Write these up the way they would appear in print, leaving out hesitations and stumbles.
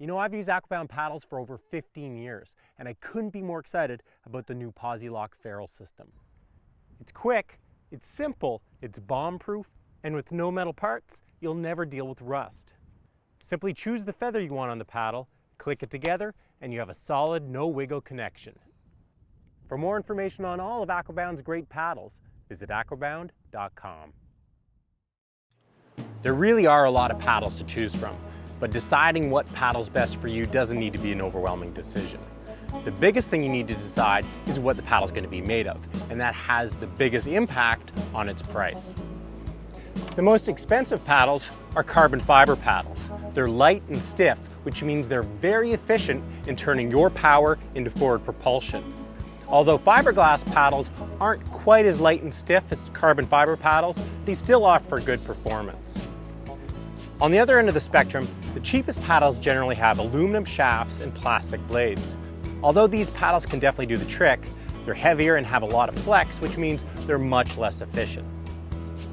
You know, I've used AquaBound paddles for over 15 years, and I couldn't be more excited about the new Posi lock Ferrule system. It's quick, it's simple, it's bomb-proof, and with no metal parts, you'll never deal with rust. Simply choose the feather you want on the paddle, click it together, and you have a solid, no-wiggle connection. For more information on all of AquaBound's great paddles, visit aquabound.com. There really are a lot of paddles to choose from, but deciding what paddle's best for you doesn't need to be an overwhelming decision. The biggest thing you need to decide is what the paddle's going to be made of, and that has the biggest impact on its price. The most expensive paddles are carbon fiber paddles. They're light and stiff, which means they're very efficient in turning your power into forward propulsion. Although fiberglass paddles aren't quite as light and stiff as carbon fiber paddles, they still offer good performance. On the other end of the spectrum, the cheapest paddles generally have aluminum shafts and plastic blades. Although these paddles can definitely do the trick, they're heavier and have a lot of flex, which means they're much less efficient.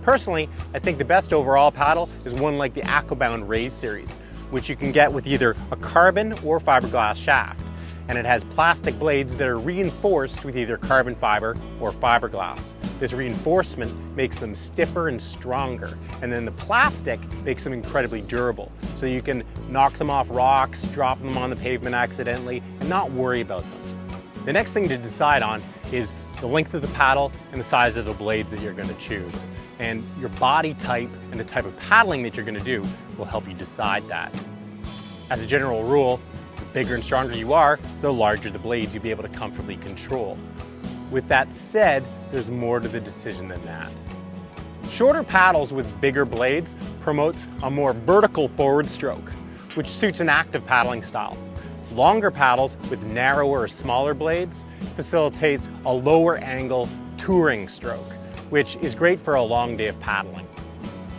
Personally, I think the best overall paddle is one like the AquaBound Raise series, which you can get with either a carbon or fiberglass shaft. And it has plastic blades that are reinforced with either carbon fiber or fiberglass. This reinforcement makes them stiffer and stronger, and then the plastic makes them incredibly durable, so you can knock them off rocks, drop them on the pavement accidentally, and not worry about them. The next thing to decide on is the length of the paddle and the size of the blades that you're going to choose. And your body type and the type of paddling that you're going to do will help you decide that. As a general rule, the bigger and stronger you are, the larger the blades you'll be able to comfortably control. With that said, there's more to the decision than that. Shorter paddles with bigger blades promotes a more vertical forward stroke, which suits an active paddling style. Longer paddles with narrower or smaller blades facilitates a lower angle touring stroke, which is great for a long day of paddling.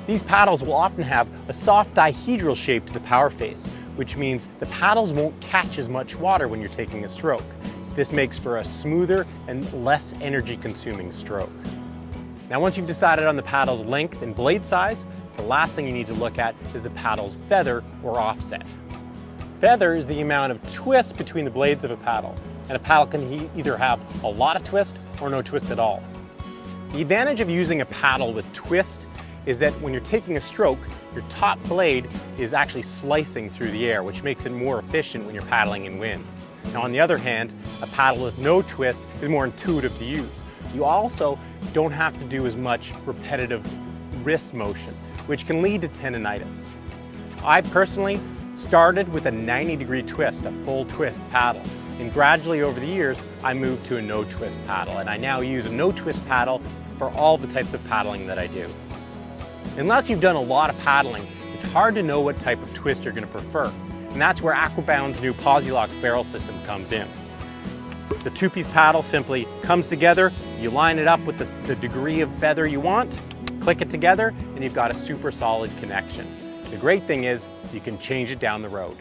These paddles will often have a soft dihedral shape to the power face, which means the paddles won't catch as much water when you're taking a stroke. This makes for a smoother and less energy consuming stroke. Now once you've decided on the paddle's length and blade size, the last thing you need to look at is the paddle's feather or offset. Feather is the amount of twist between the blades of a paddle, and a paddle can either have a lot of twist or no twist at all. The advantage of using a paddle with twist is that when you're taking a stroke, your top blade is actually slicing through the air, which makes it more efficient when you're paddling in wind. Now on the other hand, a paddle with no twist is more intuitive to use. You also don't have to do as much repetitive wrist motion, which can lead to tendonitis. I personally started with a 90-degree twist, a full twist paddle, and gradually over the years I moved to a no twist paddle, and I now use a no twist paddle for all the types of paddling that I do. Unless you've done a lot of paddling, it's hard to know what type of twist you're going to prefer. And that's where AquaBound's new Posi lock Ferrule system comes in. The two-piece paddle simply comes together, you line it up with the degree of feather you want, click it together, and you've got a super solid connection. The great thing is you can change it down the road.